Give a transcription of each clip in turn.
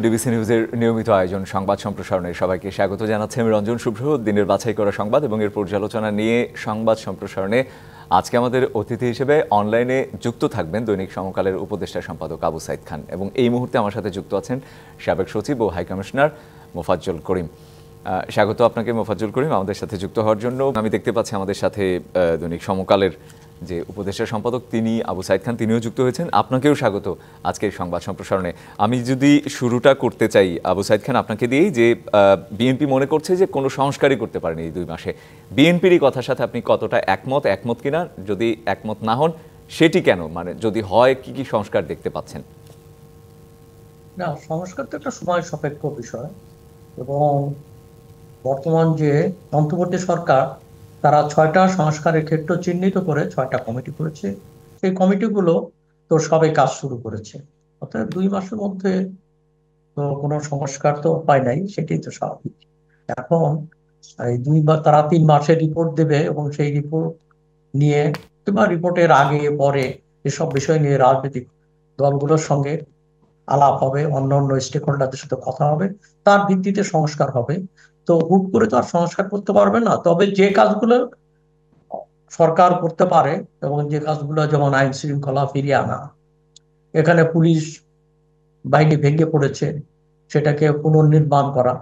DBC নিউজের নিয়মিত আয়োজন সংবাদ সম্প্রসারণে সবাইকে স্বাগত জানাচ্ছি আমি রঞ্জন শুভ্র। দিনের বাছাই করা সংবাদ এবং এর পর্যালোচনা নিয়ে সংবাদ সম্প্রসারণে আজকে আমাদের অতিথি হিসেবে অনলাইনে যুক্ত থাকবেন দৈনিক সমকালের উপদেষ্টা সম্পাদক আবু সাইদ খান, এবং এই মুহূর্তে আমার সাথে যুক্ত আছেন সাবেক সচিব ও হাই কমিশনার মোফাজ্জল করিম। স্বাগত আপনাকে মোফাজ্জল করিম আমাদের সাথে যুক্ত হওয়ার জন্য। আমি দেখতে পাচ্ছি আমাদের সাথে দৈনিক সমকালের যে উপদেষ্টা সম্পাদক তিনি আবু সাইদ খান, তিনিও যুক্ত হয়েছেন। আপনাকেও স্বাগত আজকের সংবাদ সম্প্রসারণে। আমি যদি শুরুটা করতে চাই আবু সাইদ খান আপনাকে দিয়েই, যে বিএনপি মনে করছে যে কোনো সংস্কারই করতে পারেনি এই 2 মাসে। বিএনপির কথার সাথে আপনি কতটা একমত কিনা, যদি একমত না হন সেটি কেন, মানে যদি হয় কি কি সংস্কার দেখতে পাচ্ছেন? না, সংস্কার তো একটা সময় সাপেক্ষ বিষয়, এবং বর্তমান যে অন্তর্বর্তী সরকার তারা 6টা সংস্কারের ক্ষেত্র চিহ্নিত করে 6টা কমিটি করেছে। সেই কমিটিগুলো তো সবে কাজ শুরু করেছে, অর্থাৎ 2 মাসের মধ্যে তো কোনো সংস্কার তো উপায় নাই, সেটাই তো স্বাভাবিক। এখন এই তারা 3 মাসের রিপোর্ট দেবে, এবং সেই রিপোর্ট নিয়ে কিংবা রিপোর্টের আগে পরে এসব বিষয় নিয়ে রাজনৈতিক দলগুলোর সঙ্গে আলাপ হবে, অন্যান্য স্টেক হোল্ডারদের সাথে কথা হবে, তার ভিত্তিতে সংস্কার হবে। তো হুট করে তো আর সংস্কার করতে পারবে না, তবে যে কাজগুলো সরকার করতে পারে এবং যে কাজগুলো যেমন আইন শৃঙ্খলা ফিরিয়ে আনা, এখানে পুলিশ বাহিনী ভেঙে পড়েছে, সেটাকে পুনর্নির্মাণ করা,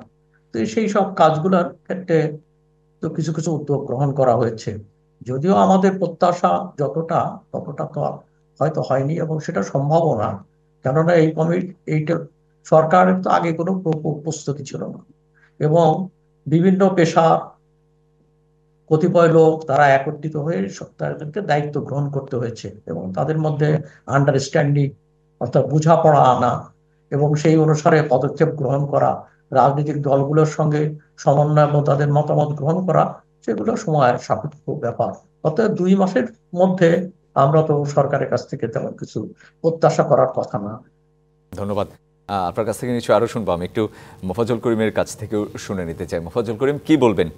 তো সেই সব কাজগুলোর ক্ষেত্রে তো কিছু কিছু উদ্যোগ গ্রহণ করা হয়েছে। যদিও আমাদের প্রত্যাশা যতটা ততটা তো হয়তো হয়নি, এবং সেটা সম্ভবও না। কেননা এইটা সরকারের তো আগে কোনো প্রস্তুতি ছিল না, এবং বিভিন্ন পেশা কতিপয় লোক তারা একত্রিত হয়ে তাদেরকে দায়িত্ব গ্রহণ করতে হয়েছে, এবং তাদের মধ্যে আন্ডারস্ট্যান্ডিং অর্থাৎ বোঝাপড়া আনা এবং সেই অনুসারে পদক্ষেপ গ্রহণ করা, রাজনৈতিক দলগুলোর সঙ্গে সমন্বয় এবং তাদের মতামত গ্রহণ করা, সেগুলো সময়ের সাপেক্ষ ব্যাপার। অর্থাৎ 2 মাসের মধ্যে আমরা তো সরকারের কাছ থেকে তেমন কিছু প্রত্যাশা করার কথা না। ধন্যবাদ। আপনার কাছ থেকে নিশ্চয়ই আরও শুনবো। আমি একটু মোফাজ্জল করিমের কাছ থেকেও শুনে নিতে চাই। মোফাজ্জল করিম, কি বলবেন?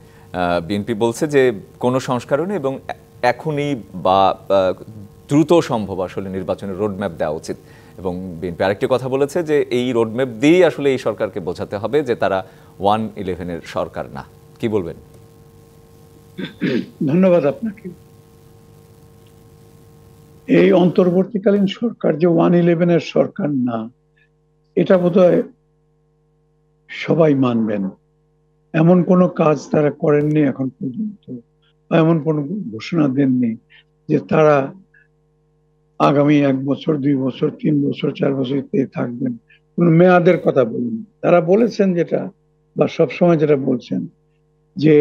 বিএনপি বলছে যে কোনো সংস্কারও নেই এবং এখনই বা দ্রুত সম্ভব আসলে নির্বাচনের রোডম্যাপ দেওয়া উচিত, এবং বিএনপি আরেকটি কথা বলেছে যে এই রোডম্যাপ দিয়েই আসলে এই সরকারকে বোঝাতে হবে যে তারা 1-11-এর সরকার না। কি বলবেন? ধন্যবাদ আপনাকে। এই অন্তর্বর্তীকালীন সরকার যে 1-11-এর সরকার না, এটা বোধহয় সবাই মানবেন। এমন কোনো কাজ তারা করেননি এখন পর্যন্ত, এমন কোনো ঘোষণা দেননি যে তারা আগামী 1 বছর 2 বছর 3 বছর 4 বছর থাকবেন। কোন মেয়াদের কথা বলেন। তারা বলেছেন যেটা, বা সবসময় যেটা বলছেন, যে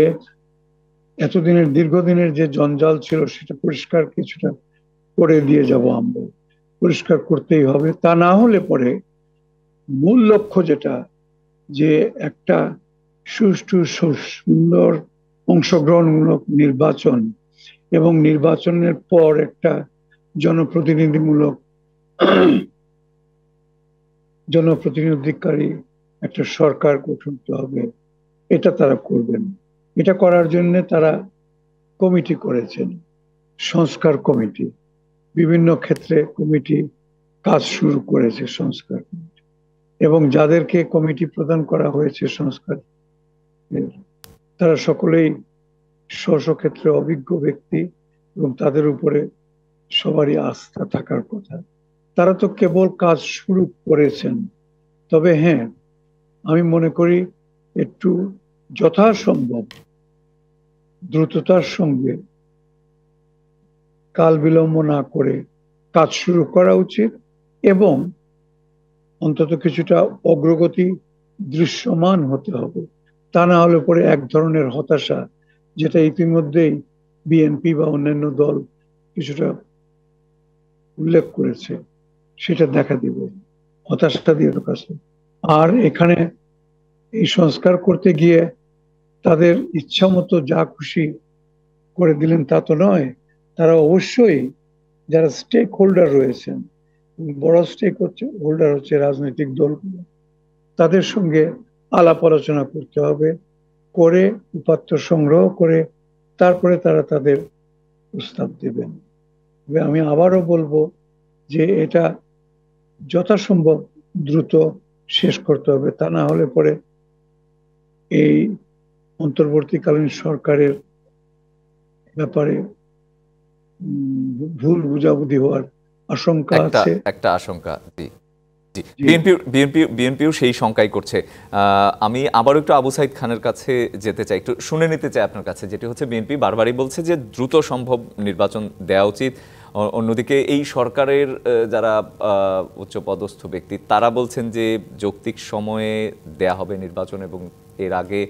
এতদিনের দীর্ঘদিনের যে জঞ্জাল ছিল সেটা পরিষ্কার কিছুটা করে দিয়ে যাব আমরা। পরিষ্কার করতেই হবে, তা না হলে পরে মূল লক্ষ্য যেটা, যে একটা সুষ্ঠু সুন্দর অংশগ্রহণমূলক নির্বাচন এবং নির্বাচনের পর একটা জনপ্রতিনিধিকারী একটা সরকার গঠন হবে, এটা তারা করবেন। এটা করার জন্য তারা কমিটি করেছেন, সংস্কার কমিটি। বিভিন্ন ক্ষেত্রে কমিটি কাজ শুরু করেছে, সংস্কার কমিটি, এবং যাদেরকে কমিটি প্রদান করা হয়েছে সংস্কার, তারা সকলেই স্ব ক্ষেত্রে অভিজ্ঞ ব্যক্তি, এবং তাদের উপরে সবারই আস্থা থাকার কথা। তারা তো কেবল কাজ শুরু করেছেন। তবে হ্যাঁ, আমি মনে করি একটু যথাসম্ভব দ্রুততার সঙ্গে, কাল বিলম্ব না করে কাজ শুরু করা উচিত, এবং অন্তত কিছুটা অগ্রগতি দৃশ্যমান হতে হবে। তা না হলে পরে এক ধরনের হতাশা, যেটা ইতিমধ্যেই বিএনপি বা অন্যান্য দল কিছুটা উল্লেখ করেছে, সেটা দেখা দিবে, হতাশাটা দিয়ে কাছে। আর এখানে এই সংস্কার করতে গিয়ে তাদের ইচ্ছা মতো যা খুশি করে দিলেন তা তো নয়। তারা অবশ্যই যারা স্টেক হোল্ডার রয়েছেন, বড় স্টেক হোল্ডার হচ্ছে রাজনৈতিক দলগুলো, তাদের সঙ্গে আলাপ আলোচনা করতে হবে, করে উপাত্ত সংগ্রহ করে তারপরে তারা তাদের প্রস্তাব দেবেন। আমি আবারও বলবো যে এটা যথাসম্ভব দ্রুত শেষ করতে হবে। তা না হলে পরে এই অন্তর্বর্তীকালীন সরকারের ব্যাপারে ভুল বুঝাবুঝি হওয়ার আশঙ্কা একটা আছে। একটা আশঙ্কা, জি জি। জি। বিএনপিও সেই শঙ্কাই করছে। আমি আবারও একটু আবু সাইদ খানের কাছে যেতে চাই, একটু শুনে নিতে চাই আপনার কাছে, যেটি হচ্ছে বিএনপি বারবারই বলছে যে দ্রুত সম্ভব নির্বাচন দেওয়া উচিত। অন্যদিকে এই সরকারের যারা উচ্চপদস্থ ব্যক্তি তারা বলছেন যে যৌক্তিক সময়ে দেয়া হবে নির্বাচন এবং এর আগে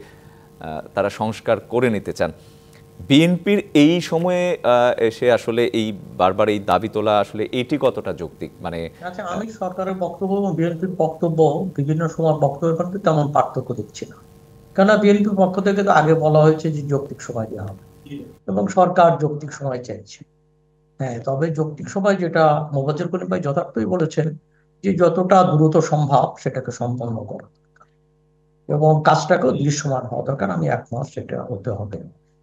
তারা সংস্কার করে নিতে চান। বিএনপির এই সময়ে এসে আসলে এই বারবার এই দাবি তোলা আসলে এটি কতটা যৌক্তিক? মানে আচ্ছা, আমি সরকারের বক্তব্য এবং বিএনপির বক্তব্য বিভিন্ন সময় বক্তব্যের মধ্যে তেমন পার্থক্য দেখছি না। কেননা বিএনপির পক্ষ থেকে তো আগে বলা হয়েছে যে যৌক্তিক সময় দেওয়া হবে এবং সরকার যৌক্তিক সময় চাইছে। হ্যাঁ, তবে যৌক্তিক সময় যেটা মোফাজ্জল করিম ভাই যথার্থই বলেছেন যে যতটা দ্রুত সম্ভব সেটাকে সম্পন্ন করা এবং কাজটাকেও দৃশ্যমান হওয়া দরকার। আমি একমত, সেটা হতে হবে।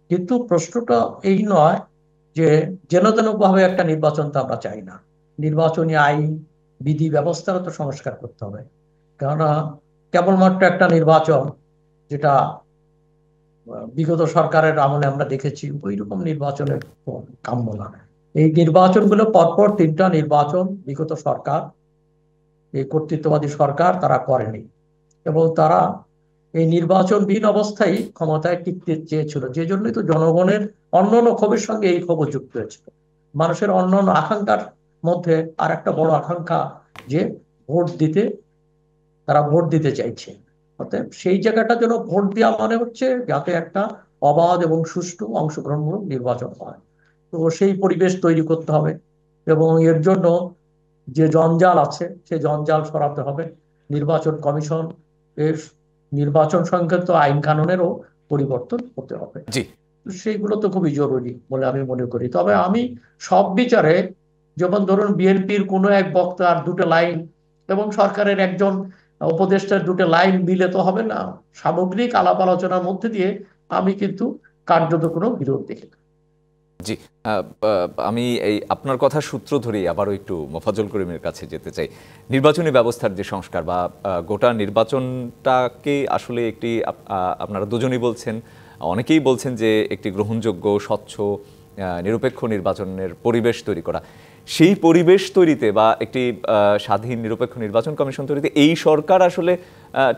কিন্তু প্রশ্নটা এই নয় যে যেন তেন ভাবে একটা নির্বাচন তো আমরা চাই না। নির্বাচনী আইন, বিধি ব্যবস্থারও তো সংস্কার করতে হবে। কেননা কেবলমাত্র একটা নির্বাচন যেটা বিগত সরকারের আমলে আমরা দেখেছি, ওই রকম নির্বাচনের কাম্য না। এই নির্বাচনগুলো পরপর 3টা নির্বাচন বিগত সরকার, এই কর্তৃত্ববাদী সরকার তারা করেনি এবং তারা এই নির্বাচনবিহীন অবস্থায় ক্ষমতায় টিকতে চেয়েছিল। যে জন্যই তো জনগণের অন্যান্য ক্ষোভের সঙ্গে এই ক্ষোভ যুক্ত হয়েছিল। মানুষের অন্যান্য আকাঙ্ক্ষার মধ্যে আর একটা বড় আকাঙ্ক্ষা যে ভোট দিতে, তারা ভোট দিতে চাইছে। অতএব সেই জায়গাটা যেন ভোট দেওয়া মানে হচ্ছে যাতে একটা অবাধ এবং সুষ্ঠু অংশগ্রহণমূলক নির্বাচন হয়। তো সেই পরিবেশ তৈরি করতে হবে এবং এর জন্য যে জঞ্জাল আছে সেই জঞ্জাল সরাতে হবে। নির্বাচন কমিশন এর নির্বাচন সংক্রান্ত আইন কানুনেরও পরিবর্তন হতে হবে। জি সেইগুলো তো খুবই জরুরি বলে আমি মনে করি। তবে আমি সব বিচারে, যেমন ধরুন বিএনপির কোনো এক বক্তার 2টা লাইন এবং সরকারের একজন উপদেষ্টার 2টা লাইন মিলে তো হবে না। সামগ্রিক আলাপ আলোচনার মধ্যে দিয়ে আমি কিন্তু কার্যত কোনো বিরোধ দেখি না। জি। আমি এই আপনার কথা সূত্র ধরেই আবারও একটু মোফাজ্জল করিমের কাছে যেতে চাই। নির্বাচনী ব্যবস্থার যে সংস্কার বা গোটা নির্বাচনটাকে আসলে একটি আপনারা দুজনেই বলছেন, অনেকেই বলছেন যে একটি গ্রহণযোগ্য, স্বচ্ছ, নিরপেক্ষ নির্বাচনের পরিবেশ তৈরি করা। সেই পরিবেশ তৈরিতে বা একটি স্বাধীন নিরপেক্ষ নির্বাচন কমিশন তৈরিতে এই সরকার আসলে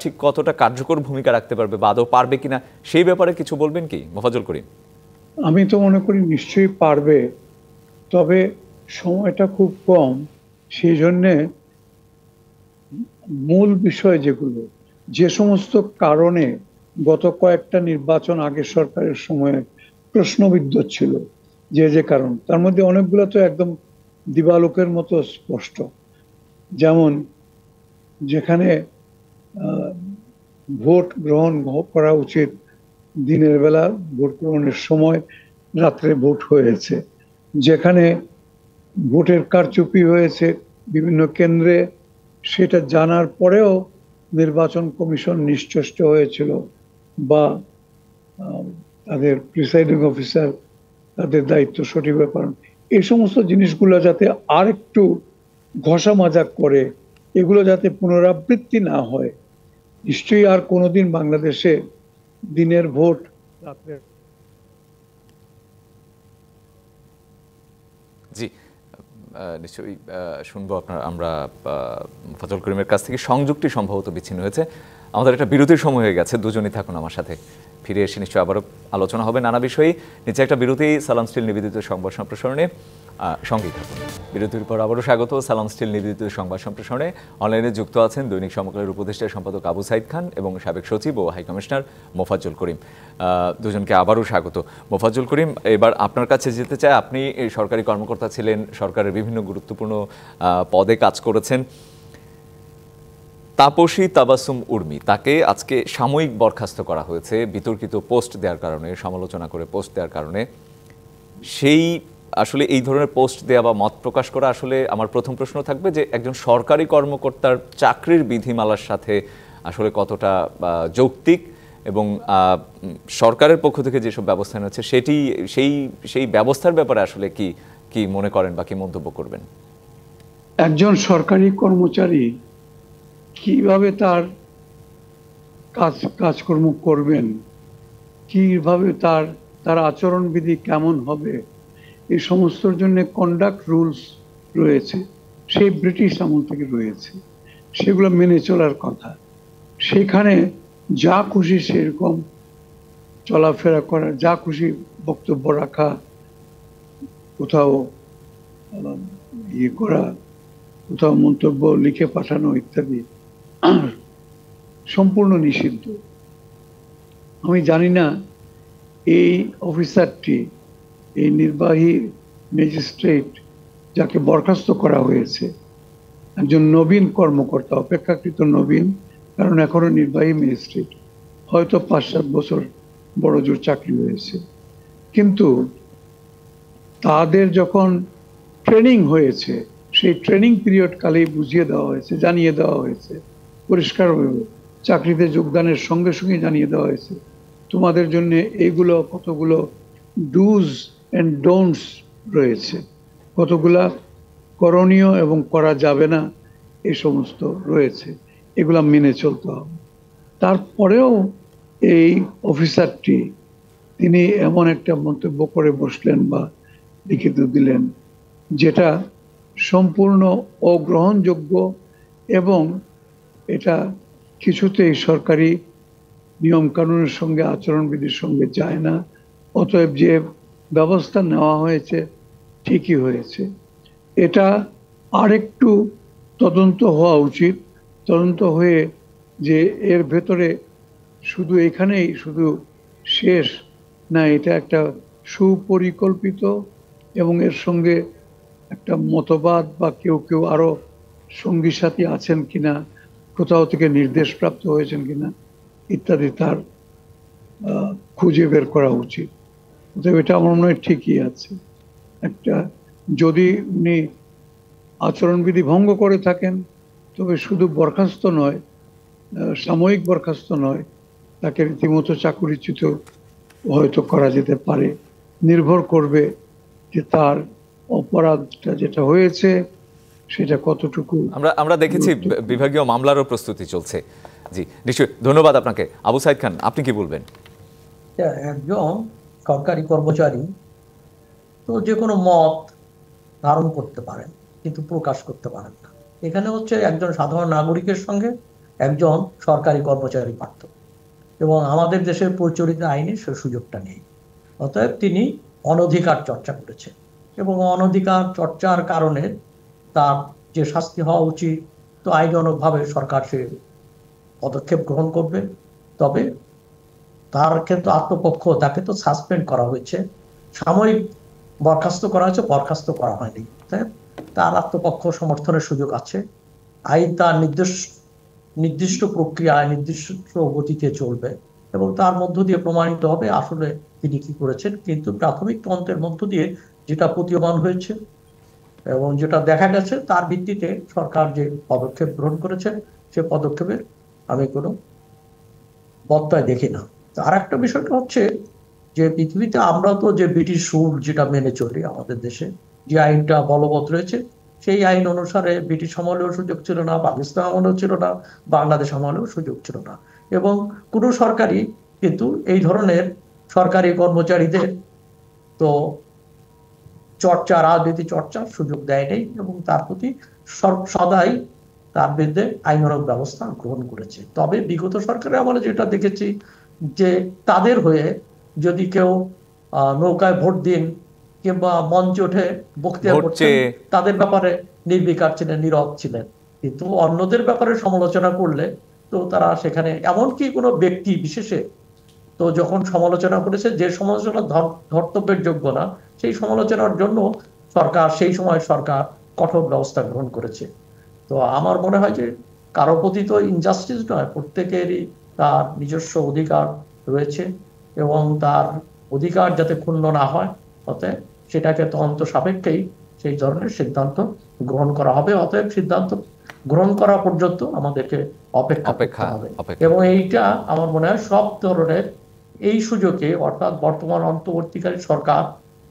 ঠিক কতটা কার্যকর ভূমিকা রাখতে পারবে বা আদৌ পারবে কিনা, সেই ব্যাপারে কিছু বলবেন কি মোফাজ্জল করিম? আমি তো মনে করি নিশ্চয়ই পারবে, তবে সময়টা খুব কম। সেই জন্যে মূল বিষয় যেগুলো, যে সমস্ত কারণে গত কয়েকটা নির্বাচন আগের সরকারের সময়ে প্রশ্নবিদ্ধ ছিল, যে কারণ, তার মধ্যে অনেকগুলো তো একদম দিবালোকের মতো স্পষ্ট। যেমন যেখানে ভোট গ্রহণ করা উচিত দিনের বেলা, ভোট গ্রহণের সময় রাত্রে ভোট হয়েছে। যেখানে ভোটের কারচুপি হয়েছে বিভিন্ন কেন্দ্রে, সেটা জানার পরেও নির্বাচন কমিশন নিশ্চেষ্ট হয়েছিল বা তাদের প্রিসাইডিং অফিসার তাদের দায়িত্ব সঠিকভাবে পালন, এই সমস্ত জিনিসগুলো যাতে আরেকটু ঘষা মাজা করে, এগুলো যাতে পুনরাবৃত্তি না হয়। নিশ্চয়ই আর কোনোদিন বাংলাদেশে দিনের ভোট রাত্রের। জি, নিশ্চয়ই শুনবো আমরা মোফাজ্জল করিমের কাছ থেকে। সংযুক্তি সম্ভবত বিচ্ছিন্ন হয়েছে। আমাদের একটা বিরতির সময় হয়ে গেছে, দুজনেই থাকুন আমার সাথে। ফিরে এসে নিশ্চয়ই আবারও আলোচনা হবে নানা বিষয়ে। নিচে একটা বিরতি, সালাম স্টিল নিবেদিত সংবাদ সম্প্রসারণে সঙ্গেই থাকুন। বিরতির পর আবারও স্বাগত সালাম স্টিল নিবেদিত সংবাদ সম্প্রসারণে। অনলাইনে যুক্ত আছেন দৈনিক সমকালের উপদেষ্টা সম্পাদক আবু সাইদ খান এবং সাবেক সচিব ও হাইকমিশনার মোফাজ্জল করিম। দুজনকে আবারও স্বাগত। মোফাজ্জল করিম, এবার আপনার কাছে যেতে চাই। আপনি সরকারি কর্মকর্তা ছিলেন, সরকারের বিভিন্ন গুরুত্বপূর্ণ পদে কাজ করেছেন। তাপসী তাবাসসুম উর্মি, তাকে আজকে সাময়িক বরখাস্ত করা হয়েছে বিতর্কিত পোস্ট দেওয়ার কারণে, সমালোচনা করে পোস্ট দেওয়ার কারণে। সেই আসলে এই ধরনের পোস্ট দেওয়া বা মত প্রকাশ করা, আসলে আমার প্রথম প্রশ্ন থাকবে যে একজন সরকারি কর্মকর্তার চাকরির বিধিমালার সাথে আসলে কতটা যৌক্তিক এবং সরকারের পক্ষ থেকে যেসব ব্যবস্থা নেওয়া হচ্ছে সেটি সেই ব্যবস্থার ব্যাপারে আসলে কি মনে করেন বা কি মন্তব্য করবেন? একজন সরকারি কর্মচারী কিভাবে তার কাজকর্ম করবেন, কিভাবে তার আচরণবিধি কেমন হবে, এই সমস্তর জন্য কন্ডাক্ট রুলস রয়েছে, সেই ব্রিটিশ আমল থেকে রয়েছে, সেগুলো মেনে চলার কথা। সেখানে যা খুশি সেরকম চলাফেরা করা, যা খুশি বক্তব্য রাখা, কোথাও ইয়ে করা, কোথাও মন্তব্য লিখে পাঠানো ইত্যাদি সম্পূর্ণ নিষিদ্ধ। আমি জানি না এই অফিসারটি, এই নির্বাহী ম্যাজিস্ট্রেট যাকে বরখাস্ত করা হয়েছে, একজন নবীন কর্মকর্তা, অপেক্ষাকৃত নবীন, কারণ এখনো নির্বাহী ম্যাজিস্ট্রেট, হয়তো 5-7 বছর বড় জোর চাকরি হয়েছে, কিন্তু তাদের যখন ট্রেনিং হয়েছে সেই ট্রেনিং পিরিয়ড কালেই বুঝিয়ে দেওয়া হয়েছে, জানিয়ে দেওয়া হয়েছে পরিষ্কারভাবে, চাকরিতে যোগদানের সঙ্গে সঙ্গে জানিয়ে দেওয়া হয়েছে তোমাদের জন্য এইগুলো কতগুলো ডুজ অ্যান্ড ডোন্টস রয়েছে, কতগুলা করণীয় এবং করা যাবে না এই সমস্ত রয়েছে, এগুলা মেনে চলতে হবে। তারপরেও এই অফিসারটি তিনি এমন একটা মন্তব্য করে বসলেন বা লিখিত দিলেন যেটা সম্পূর্ণ অগ্রহণযোগ্য এবং এটা কিছুতেই সরকারি নিয়ম কানুনের সঙ্গে, আচরণবিধির সঙ্গে যায় না। অতএব যে ব্যবস্থা নেওয়া হয়েছে ঠিকই হয়েছে। এটা আরেকটু তদন্ত হওয়া উচিত, তদন্ত হয়ে যে এর ভেতরে শুধু এখানেই শুধু শেষ না, এটা একটা সুপরিকল্পিত এবং এর সঙ্গে একটা মতবাদ বা কেউ কেউ আরো সঙ্গী সাথী আছেন কিনা, কোথাও থেকে নির্দেশ প্রাপ্ত হয়েছেন কিনা ইত্যাদি তার খুঁজে বের করা উচিত। অতএব এটা আমার মনে হয় ঠিকই আছে। একটা যদি উনি আচরণবিধি ভঙ্গ করে থাকেন তবে শুধু বরখাস্ত নয়, সাময়িক বরখাস্ত নয়, তাকে রীতিমতো চাকরিচ্যুত হয়তো করা যেতে পারে। নির্ভর করবে যে তার অপরাধটা যেটা হয়েছে সেটা কতটুকু। আমরা দেখেছি বিভাগীয় মামলারও প্রস্তুতি চলছে। জি নিশ্চয়ই, ধন্যবাদ আপনাকে। আবু সাইদ খান, আপনি কি বলবেন? একজন সরকারি কর্মচারী তো যে কোনো মত ধারণ করতে পারেন কিন্তু প্রকাশ করতে পারেন না। এখানে হচ্ছে একজন সাধারণ নাগরিকের সঙ্গে একজন সরকারি কর্মচারী পার্থক্য, এবং আমাদের দেশের প্রচলিত আইনে সে সুযোগটা নেই। অতএব তিনি অনধিকার চর্চা করেছেন এবং অনধিকার চর্চার কারণে তার যে শাস্তি হওয়া উচিত, তো আইনানুগভাবে সরকার সে পদক্ষেপ গ্রহণ করবে। তবে তার কিন্তু আত্মপক্ষ, তাকে তো সাসপেন্ড করা হয়েছে, সাময়িক বরখাস্ত করা হয়েছে, বরখাস্ত করা হয়নি। তার আত্মপক্ষ সমর্থনের সুযোগ আছে। আইন তার নির্দিষ্ট প্রক্রিয়ায় নির্দিষ্ট গতিতে চলবে এবং তার মধ্য দিয়ে প্রমাণিত হবে আসলে তিনি কি করেছেন। কিন্তু প্রাথমিক তদন্তের মধ্য দিয়ে যেটা প্রতীয়মান হয়েছে এবং যেটা দেখা গেছে, তার ভিত্তিতে সরকার যে পদক্ষেপ গ্রহণ করেছে সে পদক্ষেপের আমি কোনো বত্তায় দেখি না। আর একটা বিষয়টা হচ্ছে যে পৃথিবীতে আমরা তো যে ব্রিটিশ রুল যেটা মেনে চলি, আমাদের দেশে যে আইনটা বলবৎ রয়েছে সেই আইন অনুসারে ব্রিটিশ আমলেও সুযোগ ছিল না, পাকিস্তান আমলেও ছিল না, বাংলাদেশ আমলেও সুযোগ ছিল না। এবং কোনো সরকারই কিন্তু এই ধরনের সরকারি কর্মচারীদের তো চর্চা, রাজনীতি চর্চার সুযোগ দেয় নেই এবং তার প্রতি সদাই তার বিরুদ্ধে আইনানুগ ব্যবস্থা গ্রহণ করেছে। তবে বিগত সরকারের আমলে যেটা দেখেছি যে তাদের হয়ে যদি কেউ নৌকায় ভোট দিন কিংবা মঞ্চে উঠে বক্তৃতা করছেন, তাদের ব্যাপারে নির্বিকার ছিলেন, নীরব ছিলেন। কিন্তু অন্যদের ব্যাপারে সমালোচনা করলে তো তারা সেখানে, এমনকি কোনো ব্যক্তি বিশেষে তো যখন সমালোচনা করেছে, যে সমালোচনা ধর্তব্যের যোগ্য না, সেই সমালোচনার জন্য সেই সময় সরকার কঠোর ব্যবস্থা গ্রহণ করেছে। তো আমার মনে হয় যে কারো প্রতি তো ইনজাস্টিস নয়, প্রত্যেকেরই তার নিজস্ব অধিকার রয়েছে এবং তার অধিকার যাতে ক্ষুণ্ণ না হয়, অতএব সেটাকে তদন্ত সাপেক্ষেই সেই ধরনের সিদ্ধান্ত গ্রহণ করা হবে। অতএব সিদ্ধান্ত গ্রহণ করা পর্যন্ত আমাদেরকে অপেক্ষা করতে হবে। এবং এইটা আমার মনে হয় সব ধরনের এই সুযোগে, অর্থাৎ বর্তমান অন্তর্বর্তীকালীন সরকার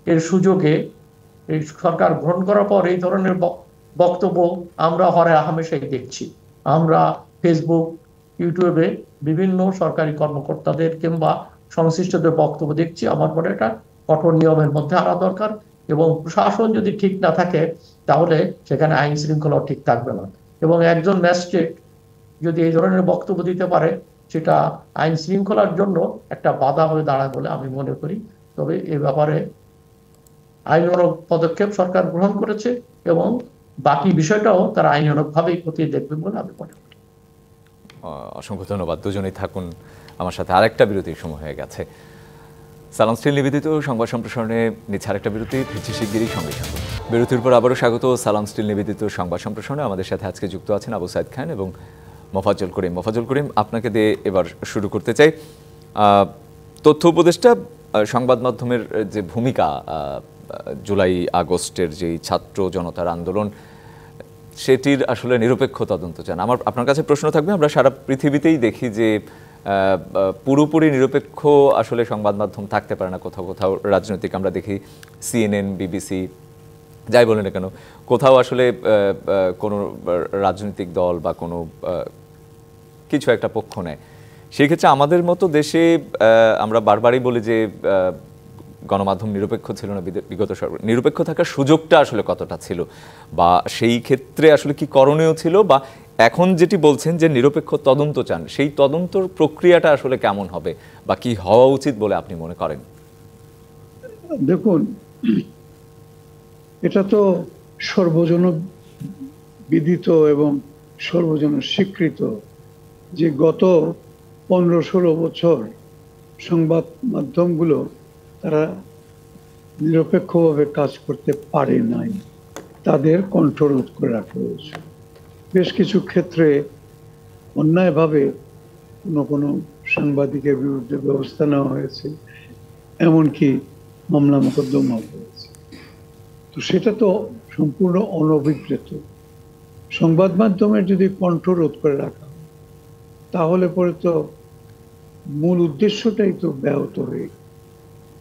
এর সুযোগে, এই সরকার গ্রহণ করার পর এই ধরনের বক্তব্য আমরা হামেশাই দেখছি। আমরা ফেসবুক, ইউটিউবে বিভিন্ন সরকারি কর্মকর্তাদের কিংবা সংশ্লিষ্টদের বক্তব্য দেখছি। আমার মনে হয় এটা কঠোর নিয়মের মধ্যে আনা দরকার, এবং প্রশাসন যদি ঠিক না থাকে তাহলে সেখানে আইন শৃঙ্খলাও ঠিক থাকবে না। এবং একজন ম্যাজিস্ট্রেট যদি এই ধরনের বক্তব্য দিতে পারে, সেটা আইন শৃঙ্খলার জন্য একটা বাধা হয়ে দাঁড়ায় বলে আমি মনে করি। তবে এ ব্যাপারে আইনানুগ পদক্ষেপ সরকার গ্রহণ করেছে, এবং বাকি বিষয়টাও তারা আইনানুগভাবেই খতিয়ে দেখবে বলে আমি মনে করি। অসংখ্য ধন্যবাদ, দুজনেই থাকুন আমার সাথে। আরেকটা বিরতির সময় হয়ে গেছে। সালাম স্টিল নিবেদিত সংবাদ সম্প্রসারণে নিচ্ছে আরেকটা বিরতি, ফিরছি শিগগিরই, সঙ্গে থাকুন। বিরতির পর আবারও স্বাগত সালাম স্টিল নিবেদিত সংবাদ সম্প্রসারণে। আমাদের সাথে আজকে যুক্ত আছেন আবু সাইদ খান এবং মোফাজ্জল করিম। মোফাজ্জল করিম, আপনাকে দিয়ে এবার শুরু করতে চাই। তথ্য উপদেষ্টা সংবাদ মাধ্যমের যে ভূমিকা, জুলাই আগস্টের যেই ছাত্র জনতার আন্দোলন, সেটির আসলে নিরপেক্ষ তদন্ত চান। আমার আপনার কাছে প্রশ্ন থাকবে, আমরা সারা পৃথিবীতেই দেখি যে পুরোপুরি নিরপেক্ষ আসলে সংবাদ মাধ্যম থাকতে পারে না। কোথাও কোথাও রাজনৈতিক, আমরা দেখি CNN, BBC, যাই বলেন না কেন, কোথাও আসলে কোনো রাজনৈতিক দল বা কোনো কিছু একটা পক্ষ নেয়। সেই ক্ষেত্রে আমাদের মতো দেশে আমরা বারবারই বলি যে গণমাধ্যম নিরপেক্ষ ছিল না বিগত সরকার। নিরপেক্ষ থাকার সুযোগটা আসলে কতটা ছিল, বা সেই ক্ষেত্রে আসলে কি করণীয় ছিল, বা এখন যেটি বলছেন যে নিরপেক্ষ তদন্ত চান, সেই তদন্তর প্রক্রিয়াটা আসলে কেমন হবে বা কি হওয়া উচিত বলে আপনি মনে করেন? দেখুন, এটা তো সর্বজন বিদিত এবং সর্বজন স্বীকৃত যে গত 15-16 বছর সংবাদ মাধ্যমগুলো তারা নিরপেক্ষভাবে কাজ করতে পারে নাই, তাদের কণ্ঠরোধ করে রাখা হয়েছে। বেশ কিছু ক্ষেত্রে অন্যায়ভাবে কোনো সাংবাদিকের বিরুদ্ধে ব্যবস্থা নেওয়া হয়েছে, এমনকি মামলা মোকদ্দমা হয়েছে। তো সেটা তো সম্পূর্ণ অনভিপ্রেত। সংবাদ মাধ্যমের যদি কণ্ঠরোধ করে রাখা হয়, তাহলে পরে তো মূল উদ্দেশ্যটাই তো ব্যাহত হয়ে,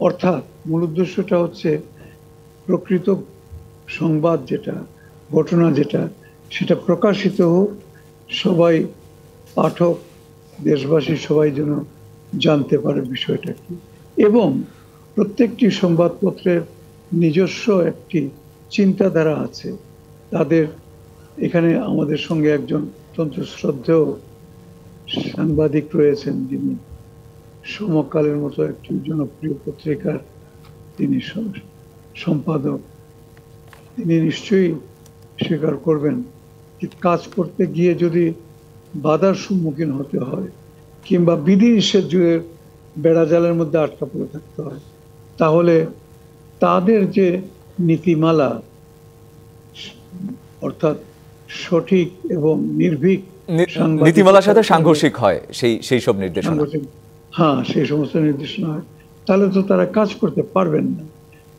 অর্থাৎ মূল উদ্দেশ্যটা হচ্ছে প্রকৃত সংবাদ যেটা, ঘটনা যেটা, সেটা প্রকাশিত হোক, সবাই পাঠক, দেশবাসী সবাই যেন জানতে পারে বিষয়টা কি। এবং প্রত্যেকটি সংবাদপত্রের নিজস্ব একটি চিন্তাধারা আছে তাদের। এখানে আমাদের সঙ্গে একজন অত্যন্ত শ্রদ্ধেয় সাংবাদিক রয়েছেন, যিনি সমকালের মতো একটি জনপ্রিয় পত্রিকার তিনি সম্পাদক। তিনি নিশ্চয়ই স্বীকার করবেন যে কাজ করতে গিয়ে যদি বাধার সম্মুখীন হতে হয়, কিংবা বিধিনিষেধের বেড়াজালের মধ্যে আটকা পড়ে থাকতে হয়, তাহলে তাদের যে নীতিমালা, অর্থাৎ সঠিক এবং নির্ভীক নীতিমালার সাথে সাংঘর্ষিক হয় সেই সব নির্দেশনা, হ্যাঁ, সেই সমস্ত নির্দেশনা হয়, তাহলে তো তারা কাজ করতে পারবেন না।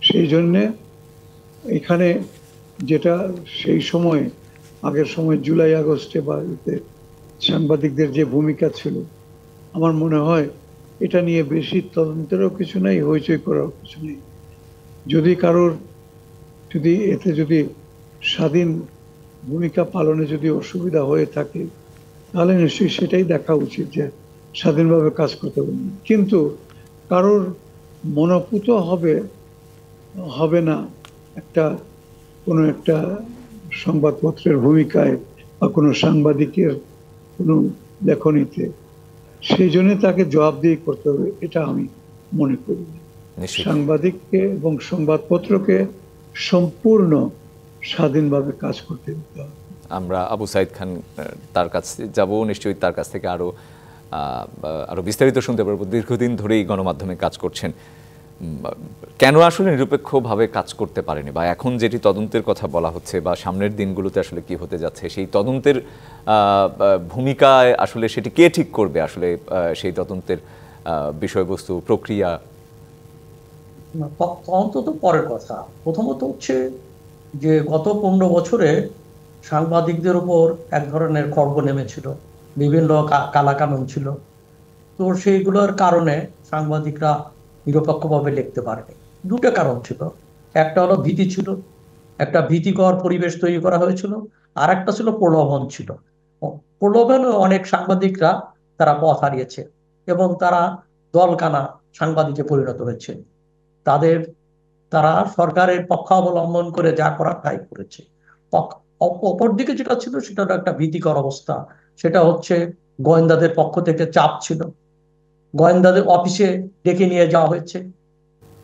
সেই জন্যে এখানে যেটা সেই সময়, আগের সময় জুলাই আগস্টে বা এতে সাংবাদিকদের যে ভূমিকা ছিল, আমার মনে হয় এটা নিয়ে বেশি তদন্তেরও কিছু নেই, হইচই করার কিছু নেই। যদি কারোর এতে স্বাধীন ভূমিকা পালনে যদি অসুবিধা হয়ে থাকে, তাহলে নিশ্চয়ই সেটাই দেখা উচিত যে স্বাধীনভাবে কাজ করতে পারবেন। কিন্তু কারোর মনোপুত হবে না কোনো একটা সংবাদপত্রের ভূমিকায় বা কোনো সাংবাদিকের কোনো লেখনীতে, সেই জন্য তাকে জবাবদিহি করতে হবে, এটা আমি মনে করি। সাংবাদিককে এবং সংবাদপত্রকে সম্পূর্ণ স্বাধীনভাবে কাজ করতে দিতে হবে। আমরা আবু সাইদ খান তার কাছে যাব, নিশ্চয়ই তার কাছ থেকে আরো বিস্তারিত শুনতে পারবো। দীর্ঘদিন ধরেই গণমাধ্যমে কাজ করছেন, কেন আসলে নিরপেক্ষভাবে কাজ করতে পারেনি, বা এখন যেটি তদন্তের কথা বলা হচ্ছে বা সামনের দিনগুলোতে আসলে কি হতে যাচ্ছে, সেই তদন্তের ভূমিকায় আসলে সেটি কে ঠিক করবে, আসলে সেই তদন্তের বিষয়বস্তু, প্রক্রিয়া? তদন্ত তো পরের কথা। প্রথমত হচ্ছে যে গত 15 বছরে সাংবাদিকদের উপর এক ধরনের খড়গ নেমেছিল, বিভিন্ন কালাকানুন ছিল। তো সেইগুলোর কারণে সাংবাদিকরা নিরপেক্ষভাবে লিখতে পারেনি। দুটো কারণ ছিল। একটা হলো ভীতি ছিল, একটা ভীতিকর পরিবেশ তৈরি করা হয়েছিল, আর একটা ছিল প্রলোভন ছিল। প্রলোভনে অনেক সাংবাদিকরা তারা পথ হারিয়েছে এবং তারা দলকানা সাংবাদিকে পরিণত হয়েছে। তাদের তারা সরকারের পক্ষ অবলম্বন করে যা করার তাই করেছে। অপরদিকে যেটা ছিল সেটা হলো একটা ভীতিকর অবস্থা। সেটা হচ্ছে গোয়েন্দাদের পক্ষ থেকে চাপ ছিল, গোয়েন্দাদের অফিসে ডেকে নিয়ে যাওয়া হয়েছে,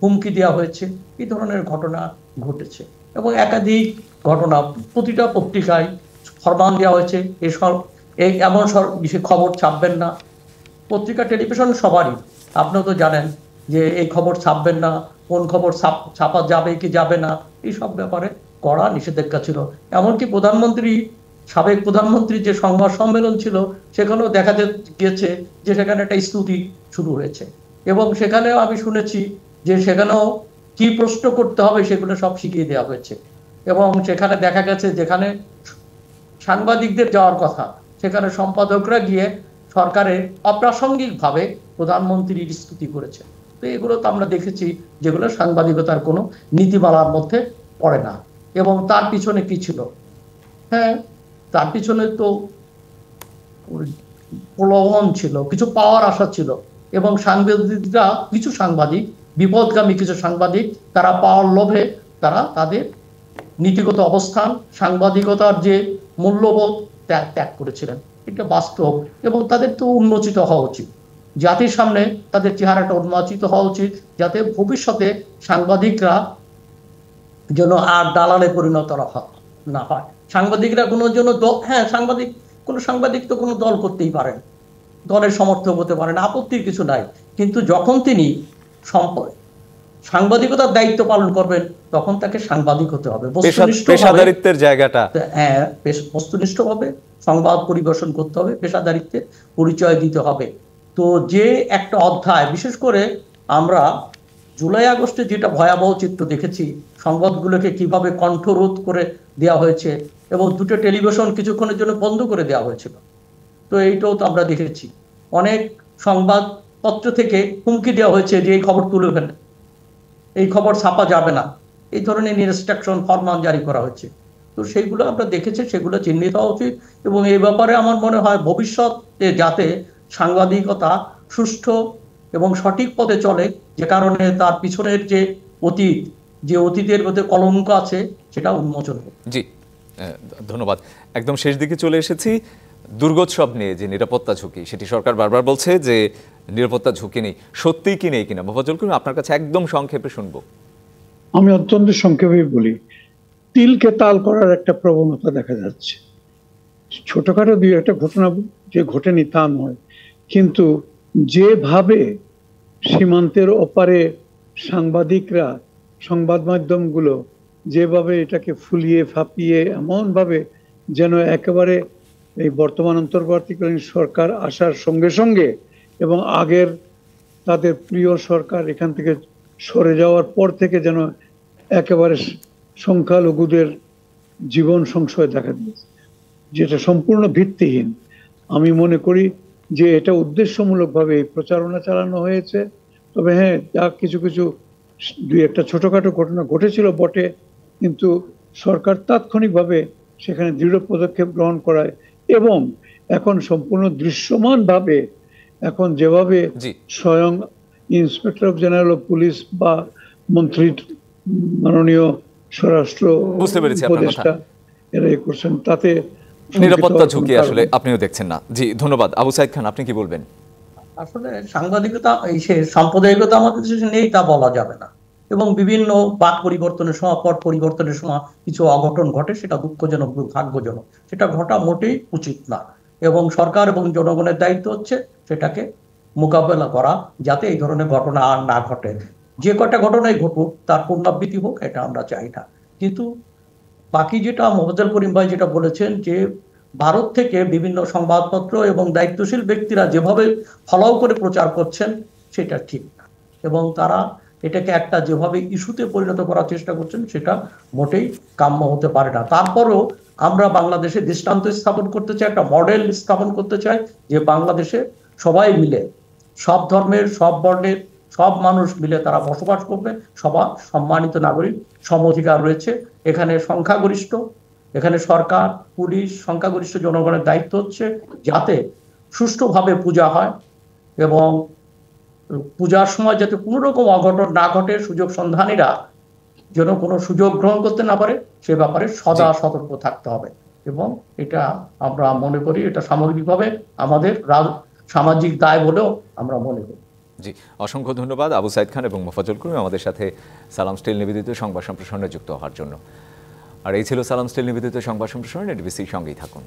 হুমকি দেওয়া হয়েছে, এই ধরনের ঘটনা ঘটেছে। এবং একাধিক ঘটনা প্রতিটা পত্রিকায় ফরমান দেওয়া হয়েছে এসব এমন বিষয়ে খবর ছাপবেন না। পত্রিকা টেলিভিশন সবারই, আপনিও তো জানেন যে এই খবর ছাপবেন না, কোন খবর ছাপা যাবে কি যাবে না, এইসব ব্যাপারে কড়া নিষেধাজ্ঞা ছিল। এমনকি সাবেক প্রধানমন্ত্রীর যে সংবাদ সম্মেলন ছিল সেখানেও দেখা গিয়েছে যে সেখানে একটা স্তুতি শুরু হয়েছে এবং সেখানেও আমি শুনেছি যে সেখানেও কি প্রশ্ন করতে হবে সেগুলো সব শিখিয়ে দেওয়া হয়েছে। এবং সেখানে দেখা গেছে যেখানে সাংবাদিকদের যাওয়ার কথা সেখানে সম্পাদকরা গিয়ে সরকারের অপ্রাসঙ্গিকভাবে প্রধানমন্ত্রীর স্তুতি করেছে। তো এগুলো তো আমরা দেখেছি যেগুলো সাংবাদিকতার কোনো নীতিমালার মধ্যে পড়ে না। এবং তার পিছনে কি ছিল? হ্যাঁ, তার পিছনে তো প্রলোভন ছিল, কিছু পাওয়ার আশা ছিল এবং কিছু সাংবাদিক, বিপদগামী কিছু সাংবাদিক, তারা পাওয়ার লোভে তারা তাদের নীতিগত অবস্থান, সাংবাদিকতার যে মূল্যবোধ ত্যাগ করেছিলেন। এটা বাস্তব এবং তাদের তো উন্মোচিত হওয়া উচিত, জাতির সামনে তাদের চেহারাটা উন্মোচিত হওয়া উচিত, যাতে ভবিষ্যতে সাংবাদিকরা যেন আর দালালে পরিণত না হয়। সাংবাদিকরা কোনো জন্য হ্যাঁ, কোনো সাংবাদিক তো কোনো দল করতেই পারেন, দলের সমর্থক হতে পারেন, আপত্তির কিছু নাই। কিন্তু যখন তিনি সাংবাদিকতার দায়িত্ব পালন করবেন তখন তাকে সাংবাদিক হতে হবে, পেশাদারিত্বের জায়গাটা, হ্যাঁ, বস্তুনিষ্ঠভাবে সংবাদ পরিবেশন করতে হবে, পেশাদারিত্বের পরিচয় দিতে হবে। তো যে একটা অধ্যায়, বিশেষ করে আমরা জুলাই আগস্টে যেটা ভয়াবহ চিত্র দেখেছি, সংবাদগুলোকে কিভাবে কণ্ঠরোধ করে দেওয়া হয়েছে এবং দুটো টেলিভিশন কিছুক্ষণের জন্য বন্ধ করে দেওয়া হয়েছিল। তো এইটাও তো আমরা দেখেছি, অনেক সংবাদপত্র থেকে হুমকি দেওয়া হয়েছে যে এই খবর তুলে ফেলে, এই খবর ছাপা যাবে না, এই ধরনের ইনস্ট্রাকশন ফরমান জারি করা হয়েছে। তো সেইগুলো আমরা দেখেছি, সেগুলো চিহ্নিত হওয়া উচিত। এবং এই ব্যাপারে আমার মনে হয় ভবিষ্যতে যাতে সাংবাদিকতা সুষ্ঠু এবং সঠিক পথে চলে, যে কারণে তার পিছনের যে অতীতের মধ্যে কলঙ্ক আছে সেটা উন্মোচন হবে। জি, ধন্যবাদ। একদম শেষ দিকে চলে এসেছি। দুর্গোৎসব নিয়ে যে নিরাপত্তা ঝুঁকি, সেটি সরকার বারবার বলছে যে নিরাপত্তা ঝুঁকি নেই, সত্যিই কি নেই কিনা মোফাজ্জল করিম আপনার কাছে একদম সংক্ষেপে শুনবো। আমি অত্যন্ত সংক্ষেপে বলি, তিলকে তাল করার একটা প্রবণতা দেখা যাচ্ছে। ছোটখাটো দুই একটা ঘটনা যে ঘটেনি তা নয়, কিন্তু যেভাবে সীমান্তের ওপারে সাংবাদিকরা, সংবাদ মাধ্যমগুলো যেভাবে এটাকে ফুলিয়ে ফাঁপিয়ে এমন ভাবে যেন একেবারে এই বর্তমান অন্তর্বর্তীকালীন সরকার আসার সঙ্গে সঙ্গে এবং আগের তাদের প্রিয় সরকার এখান থেকে সরে যাওয়ার পর থেকে যেন একেবারে সংখ্যালঘুদের জীবন সংশয় দেখা দিয়েছে, যেটা সম্পূর্ণ ভিত্তিহীন। আমি মনে করি যে এটা উদ্দেশ্যমূলকভাবে এই প্রচারণা চালানো হয়েছে। তবে হ্যাঁ, যা কিছু কিছু দুই একটা ছোটখাটো ঘটনা ঘটেছিল বটে, কিন্তু সরকার তাৎক্ষণিকভাবে সেখানে দৃঢ় পদক্ষেপ গ্রহণ করায় এবং এখন সম্পূর্ণ দৃশ্যমানভাবে এখন যেভাবে স্বয়ং inspector of general of police বা মন্ত্রীর মাননীয় স্বরাষ্ট্র উপদেষ্টা এরা করছেন, তাতে নিরাপত্তা ঝুঁকি আসলে আপনিও দেখছেন না। জি, ধন্যবাদ। আবু সাইদ খান, আপনি কি বলবেন? আসলে সাংবাদিকতা, সাম্প্রদায়িকতা আমাদের দেশে নেই তা বলা যাবে না, এবং বিভিন্ন বাক পরিবর্তনের সময়, পট পরিবর্তনের সময় কিছু অঘটন ঘটে, সেটা দুঃখজনক, দুর্ভাগ্যজনক, সেটা ঘটা মোটেই উচিত না। এবং সরকার এবং জনগণের দায়িত্ব হচ্ছে সেটাকে মোকাবেলা করা, যাতে এই ধরনের ঘটনা আর না ঘটে। যে কটা ঘটনাই ঘটুক তার পুনরাবৃত্তি হোক, এটা আমরা চাই না। কিন্তু বাকি যেটা মোফাজ্জল করিম ভাই যেটা বলেছেন, যে ভারত থেকে বিভিন্ন সংবাদপত্র এবং দায়িত্বশীল ব্যক্তিরা যেভাবে ফলাও করে প্রচার করছেন সেটা ঠিক না, এবং তারা এটাকে একটা যেভাবে ইস্যুতে পরিণত করার চেষ্টা করছেন সেটা মোটেই কাম্য হতে পারে না। তারপরেও আমরা বাংলাদেশে দৃষ্টান্ত স্থাপন করতে চাই, একটা মডেল স্থাপন করতে চাই, যে বাংলাদেশে সবাই মিলে, সব ধর্মের, সব বর্ণের, সব মানুষ মিলে তারা বসবাস করবে, সবার সম্মানিত নাগরিক, সম অধিকার রয়েছে। এখানে সংখ্যাগরিষ্ঠ এখানে সরকার, পুলিশ, সংখ্যাগরিষ্ঠ জনগণের দায়িত্ব হচ্ছে যাতে সুষ্ঠুভাবে পূজা হয় এবং পূজার সময় যাতে কোনো রকম অঘটন না ঘটে, সুযোগ সন্ধানীরা যেন কোনো সুযোগ গ্রহণ করতে না পারে সে ব্যাপারে সদা সতর্ক থাকতে হবে। এবং এটা আমরা মনে করি এটা সামগ্রিকভাবে আমাদের সামাজিক দায় বলেও আমরা মনে করি। জি, অসংখ্য ধন্যবাদ আবু সাইদ খান এবং মোফাজ্জল করিম আমাদের সাথে সালাম স্টিল নিবেদিত সংবাদ সম্প্রসারণে যুক্ত হওয়ার জন্য। আর এই ছিল সালাম স্টিল নিবেদিত সংবাদ সম্প্রসারণ। ডিবিসির সঙ্গেই থাকুন।